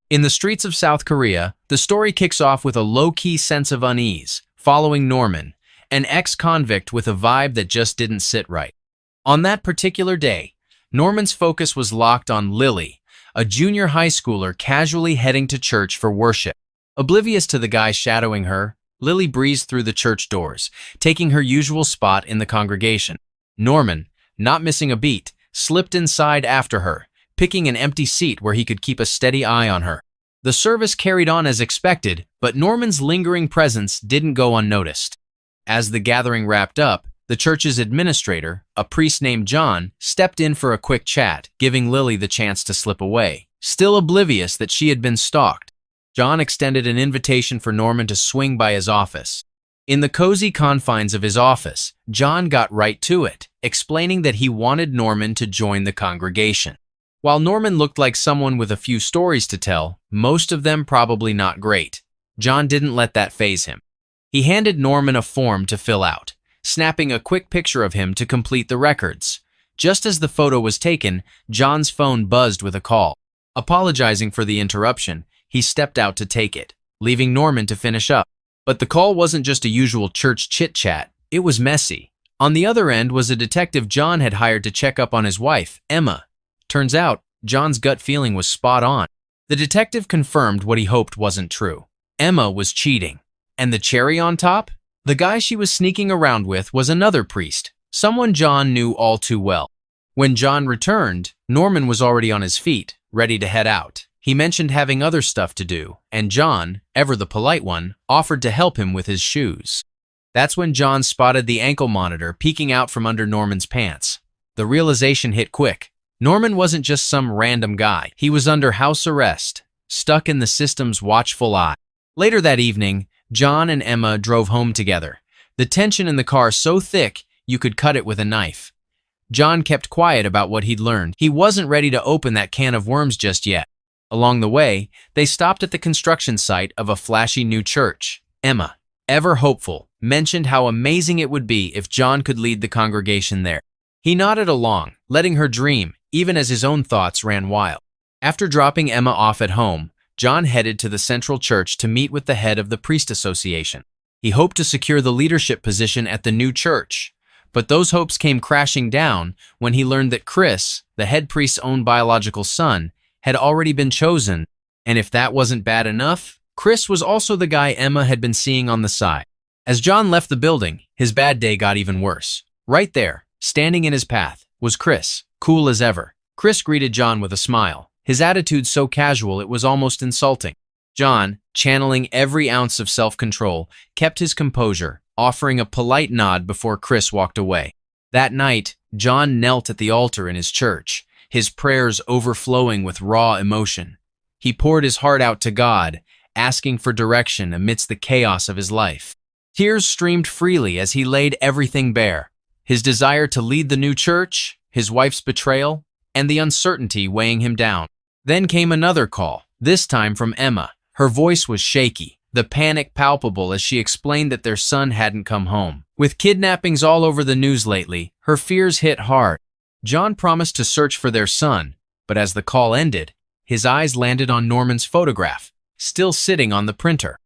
In the streets of South Korea, the story kicks off with a low-key sense of unease, following Norman, an ex-convict with a vibe that just didn't sit right. On that particular day, Norman's focus was locked on Lily, a junior high schooler casually heading to church for worship. Oblivious to the guy shadowing her, Lily breezed through the church doors, taking her usual spot in the congregation. Norman, not missing a beat, slipped inside after her, picking an empty seat where he could keep a steady eye on her. The service carried on as expected, but Norman's lingering presence didn't go unnoticed. As the gathering wrapped up, the church's administrator, a priest named John, stepped in for a quick chat, giving Lily the chance to slip away. Still oblivious that she had been stalked, John extended an invitation for Norman to swing by his office. In the cozy confines of his office, John got right to it, explaining that he wanted Norman to join the congregation. While Norman looked like someone with a few stories to tell, most of them probably not great, John didn't let that faze him. He handed Norman a form to fill out, snapping a quick picture of him to complete the records. Just as the photo was taken, John's phone buzzed with a call. Apologizing for the interruption, he stepped out to take it, leaving Norman to finish up. But the call wasn't just a usual church chit-chat, it was messy. On the other end was a detective John had hired to check up on his wife, Emma. Turns out, John's gut feeling was spot on. The detective confirmed what he hoped wasn't true. Emma was cheating. And the cherry on top? The guy she was sneaking around with was another priest, someone John knew all too well. When John returned, Norman was already on his feet, ready to head out. He mentioned having other stuff to do, and John, ever the polite one, offered to help him with his shoes. That's when John spotted the ankle monitor peeking out from under Norman's pants. The realization hit quick. Norman wasn't just some random guy. He was under house arrest, stuck in the system's watchful eye. Later that evening, John and Emma drove home together. The tension in the car so thick, you could cut it with a knife. John kept quiet about what he'd learned. He wasn't ready to open that can of worms just yet. Along the way, they stopped at the construction site of a flashy new church. Emma, ever hopeful, mentioned how amazing it would be if John could lead the congregation there. He nodded along, letting her dream, even as his own thoughts ran wild. After dropping Emma off at home, John headed to the central church to meet with the head of the priest association. He hoped to secure the leadership position at the new church, but those hopes came crashing down when he learned that Chris, the head priest's own biological son, had already been chosen, and if that wasn't bad enough, Chris was also the guy Emma had been seeing on the side. As John left the building, his bad day got even worse. Right there, standing in his path, was Chris, cool as ever. Chris greeted John with a smile, his attitude so casual it was almost insulting. John, channeling every ounce of self-control, kept his composure, offering a polite nod before Chris walked away. That night, John knelt at the altar in his church, his prayers overflowing with raw emotion. He poured his heart out to God, asking for direction amidst the chaos of his life. Tears streamed freely as he laid everything bare, his desire to lead the new church, his wife's betrayal, and the uncertainty weighing him down. Then came another call, this time from Emma. Her voice was shaky, the panic palpable as she explained that their son hadn't come home. With kidnappings all over the news lately, her fears hit hard. John promised to search for their son, but as the call ended, his eyes landed on Norman's photograph, still sitting on the printer.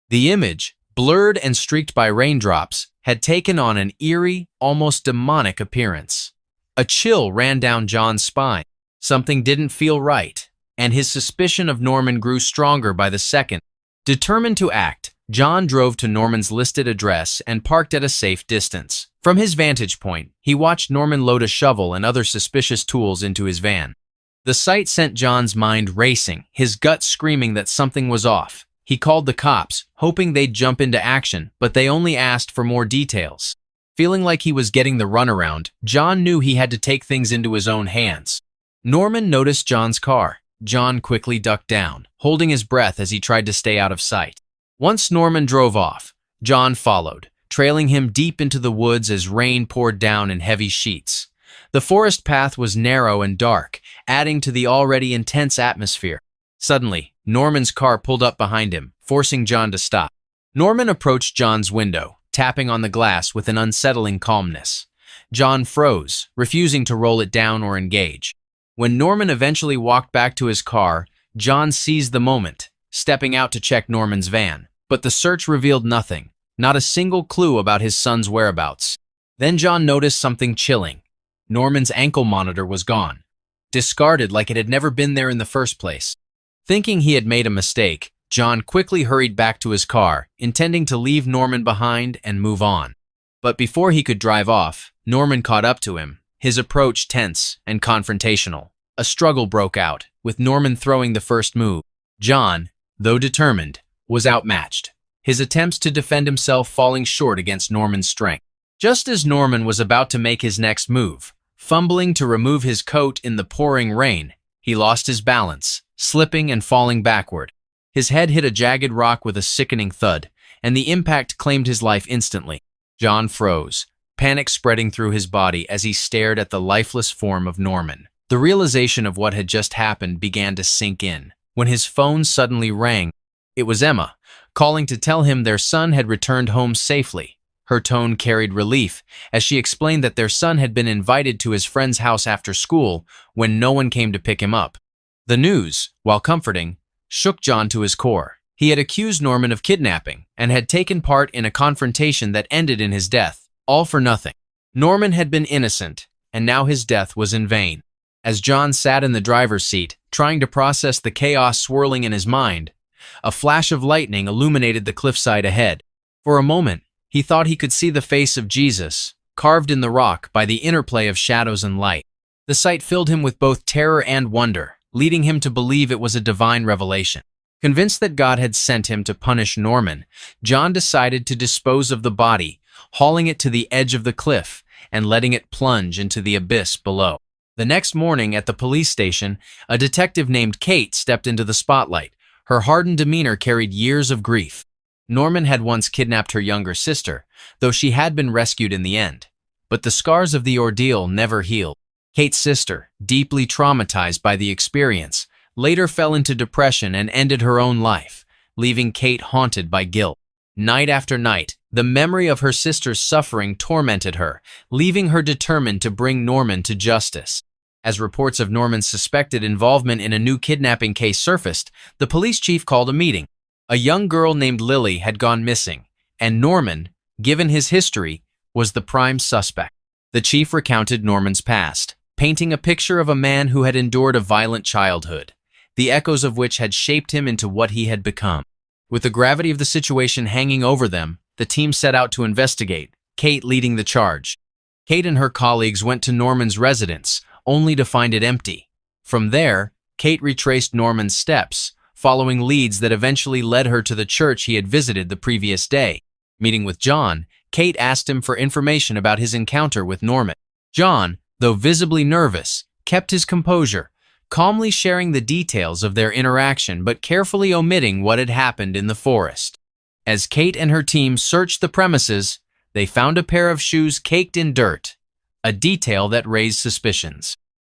The image, blurred and streaked by raindrops, had taken on an eerie, almost demonic appearance. A chill ran down John's spine. Something didn't feel right, and his suspicion of Norman grew stronger by the second. Determined to act, John drove to Norman's listed address and parked at a safe distance. From his vantage point, he watched Norman load a shovel and other suspicious tools into his van. The sight sent John's mind racing, his gut screaming that something was off. He called the cops, hoping they'd jump into action, but they only asked for more details. Feeling like he was getting the runaround, John knew he had to take things into his own hands. Norman noticed John's car. John quickly ducked down, holding his breath as he tried to stay out of sight. Once Norman drove off, John followed, trailing him deep into the woods as rain poured down in heavy sheets. The forest path was narrow and dark, adding to the already intense atmosphere. Suddenly, Norman's car pulled up behind him, forcing John to stop. Norman approached John's window, tapping on the glass with an unsettling calmness. John froze, refusing to roll it down or engage. When Norman eventually walked back to his car, John seized the moment, stepping out to check Norman's van. But the search revealed nothing, not a single clue about his son's whereabouts. Then John noticed something chilling. Norman's ankle monitor was gone, discarded like it had never been there in the first place. Thinking he had made a mistake, John quickly hurried back to his car, intending to leave Norman behind and move on. But before he could drive off, Norman caught up to him, his approach tense and confrontational. A struggle broke out, with Norman throwing the first move. John, though determined, was outmatched, his attempts to defend himself falling short against Norman's strength. Just as Norman was about to make his next move, fumbling to remove his coat in the pouring rain, he lost his balance, slipping and falling backward. His head hit a jagged rock with a sickening thud, and the impact claimed his life instantly. John froze, panic spreading through his body as he stared at the lifeless form of Norman. The realization of what had just happened began to sink in, when his phone suddenly rang. It was Emma, calling to tell him their son had returned home safely. Her tone carried relief, as she explained that their son had been invited to his friend's house after school when no one came to pick him up. The news, while comforting, shook John to his core. He had accused Norman of kidnapping and had taken part in a confrontation that ended in his death, all for nothing. Norman had been innocent, and now his death was in vain. As John sat in the driver's seat, trying to process the chaos swirling in his mind, a flash of lightning illuminated the cliffside ahead. For a moment, he thought he could see the face of Jesus, carved in the rock by the interplay of shadows and light. The sight filled him with both terror and wonder, leading him to believe it was a divine revelation. Convinced that God had sent him to punish Norman, John decided to dispose of the body, hauling it to the edge of the cliff and letting it plunge into the abyss below. The next morning at the police station, a detective named Kate stepped into the spotlight. Her hardened demeanor carried years of grief. Norman had once kidnapped her younger sister, though she had been rescued in the end. But the scars of the ordeal never healed. Kate's sister, deeply traumatized by the experience, later fell into depression and ended her own life, leaving Kate haunted by guilt. Night after night, the memory of her sister's suffering tormented her, leaving her determined to bring Norman to justice. As reports of Norman's suspected involvement in a new kidnapping case surfaced, the police chief called a meeting. A young girl named Lily had gone missing, and Norman, given his history, was the prime suspect. The chief recounted Norman's past, painting a picture of a man who had endured a violent childhood, the echoes of which had shaped him into what he had become. With the gravity of the situation hanging over them, the team set out to investigate, Kate leading the charge. Kate and her colleagues went to Norman's residence, only to find it empty. From there, Kate retraced Norman's steps, following leads that eventually led her to the church he had visited the previous day. Meeting with John, Kate asked him for information about his encounter with Norman. John, though visibly nervous, kept his composure, calmly sharing the details of their interaction but carefully omitting what had happened in the forest. As Kate and her team searched the premises, they found a pair of shoes caked in dirt, a detail that raised suspicions.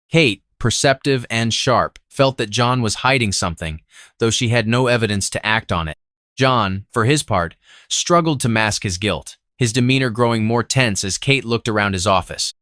Kate, perceptive and sharp, felt that John was hiding something, though she had no evidence to act on it. John, for his part, struggled to mask his guilt, his demeanor growing more tense as Kate looked around his office.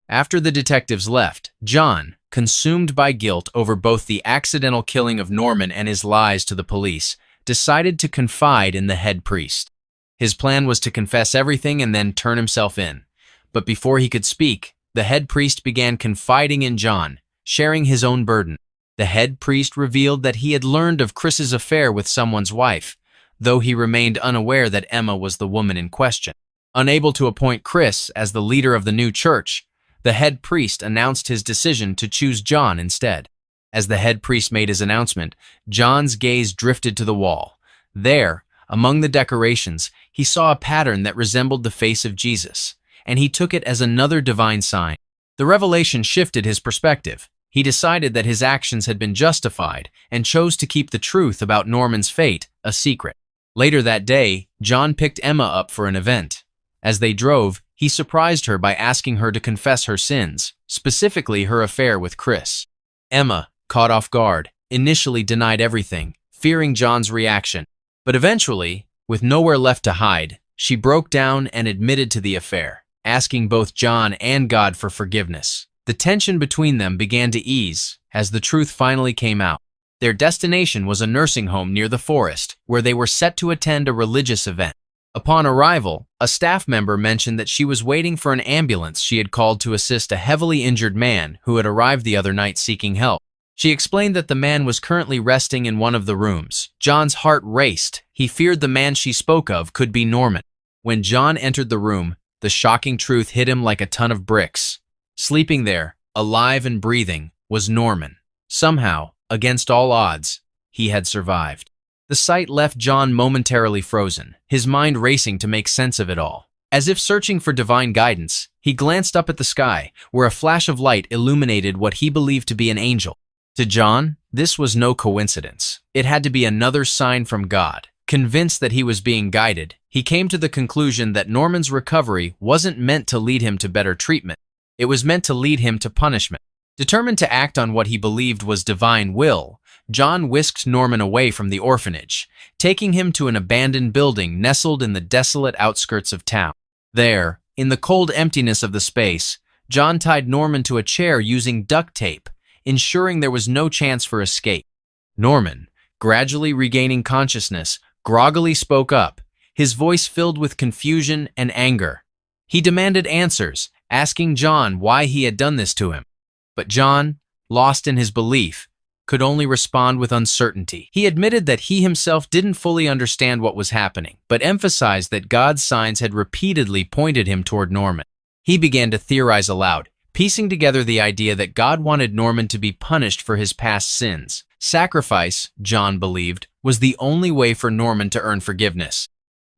After the detectives left, John, consumed by guilt over both the accidental killing of Norman and his lies to the police, decided to confide in the head priest. His plan was to confess everything and then turn himself in. But before he could speak, the head priest began confiding in John, sharing his own burden. The head priest revealed that he had learned of Chris's affair with someone's wife, though he remained unaware that Emma was the woman in question. Unable to appoint Chris as the leader of the new church, the head priest announced his decision to choose John instead. As the head priest made his announcement, John's gaze drifted to the wall. There, among the decorations, he saw a pattern that resembled the face of Jesus, and he took it as another divine sign. The revelation shifted his perspective. He decided that his actions had been justified and chose to keep the truth about Norman's fate a secret. Later that day, John picked Emma up for an event. As they drove, he surprised her by asking her to confess her sins, specifically her affair with Chris. Emma, caught off guard, initially denied everything, fearing John's reaction. But eventually, with nowhere left to hide, she broke down and admitted to the affair, asking both John and God for forgiveness. The tension between them began to ease as the truth finally came out. Their destination was a nursing home near the forest, where they were set to attend a religious event. Upon arrival, a staff member mentioned that she was waiting for an ambulance she had called to assist a heavily injured man who had arrived the other night seeking help. She explained that the man was currently resting in one of the rooms. John's heart raced. He feared the man she spoke of could be Norman. When John entered the room, the shocking truth hit him like a ton of bricks. Sleeping there, alive and breathing, was Norman. Somehow, against all odds, he had survived. The sight left John momentarily frozen, his mind racing to make sense of it all. As if searching for divine guidance, he glanced up at the sky, where a flash of light illuminated what he believed to be an angel. To John, this was no coincidence. It had to be another sign from God. Convinced that he was being guided, he came to the conclusion that Norman's recovery wasn't meant to lead him to better treatment. It was meant to lead him to punishment. Determined to act on what he believed was divine will, John whisked Norman away from the orphanage, taking him to an abandoned building nestled in the desolate outskirts of town. There, in the cold emptiness of the space, John tied Norman to a chair using duct tape, ensuring there was no chance for escape. Norman, gradually regaining consciousness, groggily spoke up, his voice filled with confusion and anger. He demanded answers, asking John why he had done this to him. But John, lost in his belief, could only respond with uncertainty. He admitted that he himself didn't fully understand what was happening, but emphasized that God's signs had repeatedly pointed him toward Norman. He began to theorize aloud, piecing together the idea that God wanted Norman to be punished for his past sins. Sacrifice, John believed, was the only way for Norman to earn forgiveness.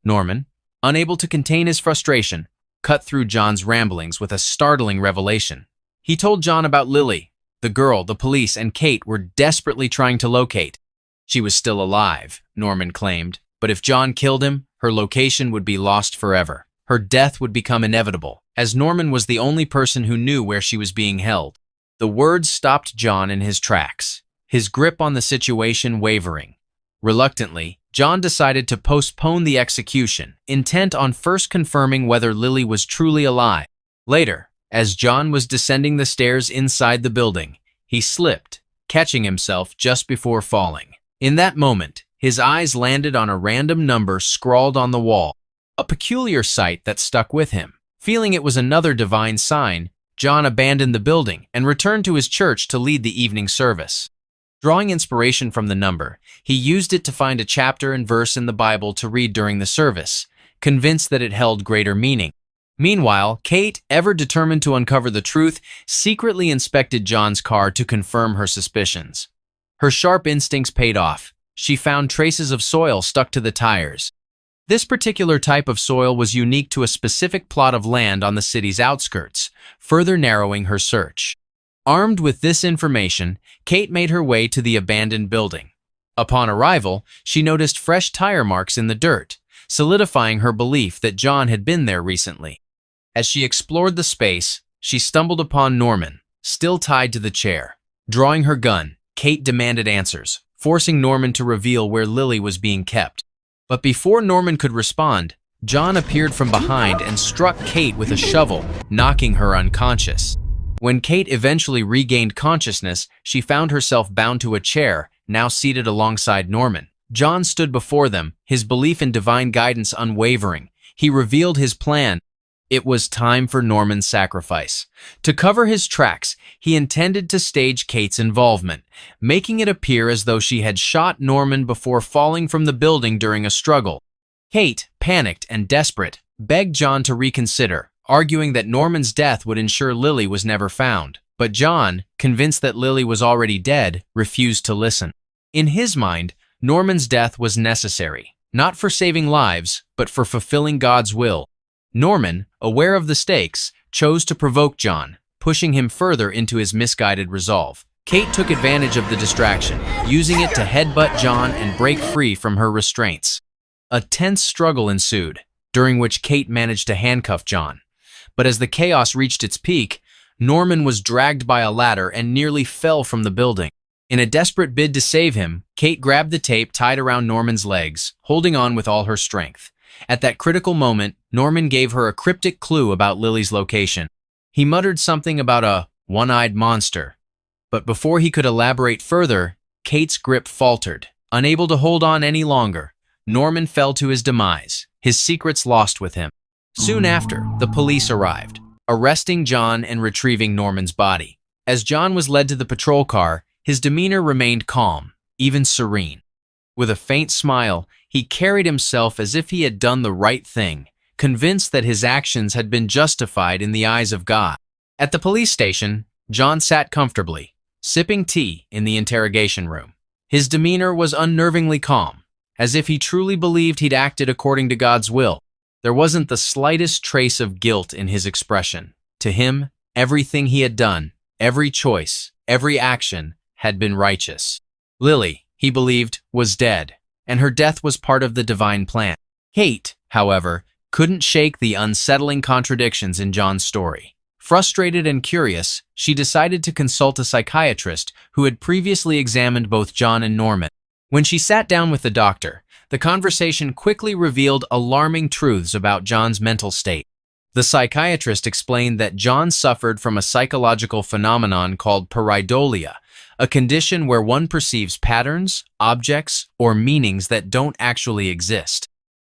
Norman, unable to contain his frustration, cut through John's ramblings with a startling revelation. He told John about Lily, the girl the police and Kate were desperately trying to locate. She was still alive, Norman claimed, but if John killed him, her location would be lost forever. Her death would become inevitable, as Norman was the only person who knew where she was being held. The words stopped John in his tracks, his grip on the situation wavering. Reluctantly, John decided to postpone the execution, intent on first confirming whether Lily was truly alive. Later, as John was descending the stairs inside the building, he slipped, catching himself just before falling. In that moment, his eyes landed on a random number scrawled on the wall, a peculiar sight that stuck with him. Feeling it was another divine sign, John abandoned the building and returned to his church to lead the evening service. Drawing inspiration from the number, he used it to find a chapter and verse in the Bible to read during the service, convinced that it held greater meaning. Meanwhile, Kate, ever determined to uncover the truth, secretly inspected John's car to confirm her suspicions. Her sharp instincts paid off. She found traces of soil stuck to the tires. This particular type of soil was unique to a specific plot of land on the city's outskirts, further narrowing her search. Armed with this information, Kate made her way to the abandoned building. Upon arrival, she noticed fresh tire marks in the dirt, solidifying her belief that John had been there recently. As she explored the space, she stumbled upon Norman, still tied to the chair. Drawing her gun, Kate demanded answers, forcing Norman to reveal where Lily was being kept. But before Norman could respond, John appeared from behind and struck Kate with a shovel, knocking her unconscious. When Kate eventually regained consciousness, she found herself bound to a chair, now seated alongside Norman. John stood before them, his belief in divine guidance unwavering. He revealed his plan. It was time for Norman's sacrifice. To cover his tracks, he intended to stage Kate's involvement, making it appear as though she had shot Norman before falling from the building during a struggle. Kate, panicked and desperate, begged John to reconsider, arguing that Norman's death would ensure Lily was never found. But John, convinced that Lily was already dead, refused to listen. In his mind, Norman's death was necessary, not for saving lives, but for fulfilling God's will. Norman, aware of the stakes, chose to provoke John, pushing him further into his misguided resolve. Kate took advantage of the distraction, using it to headbutt John and break free from her restraints. A tense struggle ensued, during which Kate managed to handcuff John. But as the chaos reached its peak, Norman was dragged by a ladder and nearly fell from the building. In a desperate bid to save him, Kate grabbed the tape tied around Norman's legs, holding on with all her strength. At that critical moment, Norman gave her a cryptic clue about Lily's location. He muttered something about a one-eyed monster. But before he could elaborate further, Kate's grip faltered. Unable to hold on any longer, Norman fell to his demise, his secrets lost with him. Soon after, the police arrived, arresting John and retrieving Norman's body. As John was led to the patrol car, his demeanor remained calm, even serene. With a faint smile, he carried himself as if he had done the right thing, convinced that his actions had been justified in the eyes of God. At the police station, John sat comfortably, sipping tea in the interrogation room. His demeanor was unnervingly calm, as if he truly believed he'd acted according to God's will. There wasn't the slightest trace of guilt in his expression. To him, everything he had done, every choice, every action, had been righteous. Lily, he believed, was dead, and her death was part of the divine plan. Kate, however, couldn't shake the unsettling contradictions in John's story. Frustrated and curious, she decided to consult a psychiatrist who had previously examined both John and Norman. When she sat down with the doctor, the conversation quickly revealed alarming truths about John's mental state. The psychiatrist explained that John suffered from a psychological phenomenon called pareidolia, a condition where one perceives patterns, objects, or meanings that don't actually exist.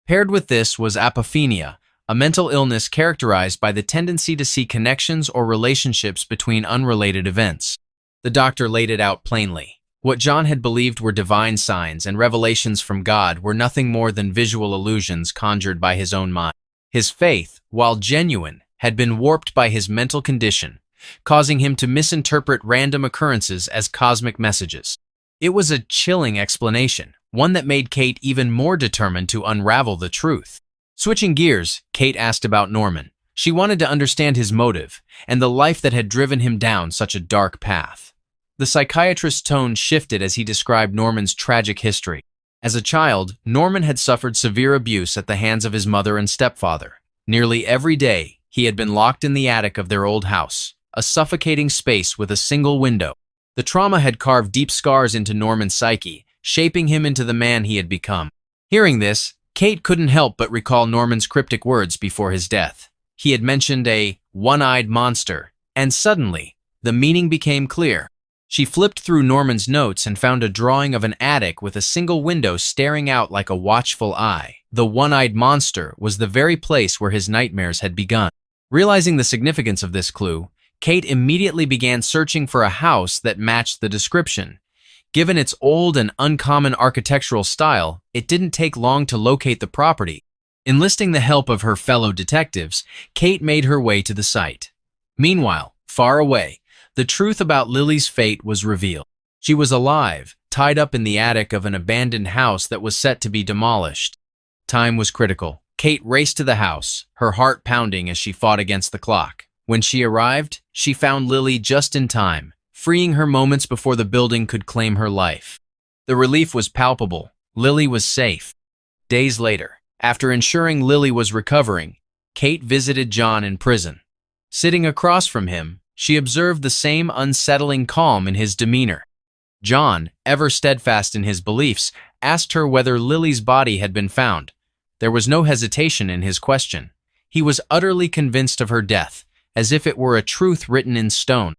Paired with this was apophenia, a mental illness characterized by the tendency to see connections or relationships between unrelated events. The doctor laid it out plainly. What John had believed were divine signs and revelations from God were nothing more than visual illusions conjured by his own mind. His faith, while genuine, had been warped by his mental condition, causing him to misinterpret random occurrences as cosmic messages. It was a chilling explanation, one that made Kate even more determined to unravel the truth. Switching gears, Kate asked about Norman. She wanted to understand his motive and the life that had driven him down such a dark path. The psychiatrist's tone shifted as he described Norman's tragic history. As a child, Norman had suffered severe abuse at the hands of his mother and stepfather. Nearly every day, he had been locked in the attic of their old house, a suffocating space with a single window. The trauma had carved deep scars into Norman's psyche, shaping him into the man he had become. Hearing this, Kate couldn't help but recall Norman's cryptic words before his death. He had mentioned a one-eyed monster, and suddenly, the meaning became clear. She flipped through Norman's notes and found a drawing of an attic with a single window staring out like a watchful eye. The one-eyed monster was the very place where his nightmares had begun. Realizing the significance of this clue, Kate immediately began searching for a house that matched the description. Given its old and uncommon architectural style, it didn't take long to locate the property. Enlisting the help of her fellow detectives, Kate made her way to the site. Meanwhile, far away, the truth about Lily's fate was revealed. She was alive, tied up in the attic of an abandoned house that was set to be demolished. Time was critical. Kate raced to the house, her heart pounding as she fought against the clock. When she arrived, she found Lily just in time, freeing her moments before the building could claim her life. The relief was palpable. Lily was safe. Days later, after ensuring Lily was recovering, Kate visited John in prison. Sitting across from him, she observed the same unsettling calm in his demeanor. John, ever steadfast in his beliefs, asked her whether Lily's body had been found. There was no hesitation in his question. He was utterly convinced of her death, as if it were a truth written in stone.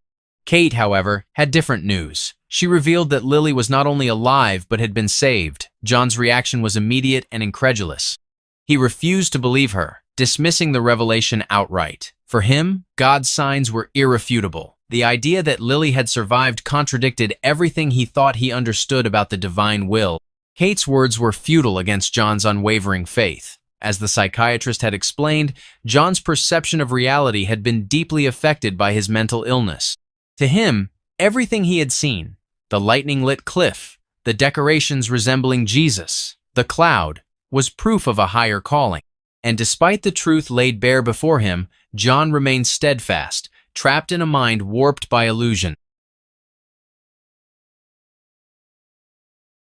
Kate, however, had different news. She revealed that Lily was not only alive but had been saved. John's reaction was immediate and incredulous. He refused to believe her, dismissing the revelation outright. For him, God's signs were irrefutable. The idea that Lily had survived contradicted everything he thought he understood about the divine will. Kate's words were futile against John's unwavering faith. As the psychiatrist had explained, John's perception of reality had been deeply affected by his mental illness. To him, everything he had seen, the lightning-lit cliff, the decorations resembling Jesus, the cloud, was proof of a higher calling. And despite the truth laid bare before him, John remained steadfast, trapped in a mind warped by illusion.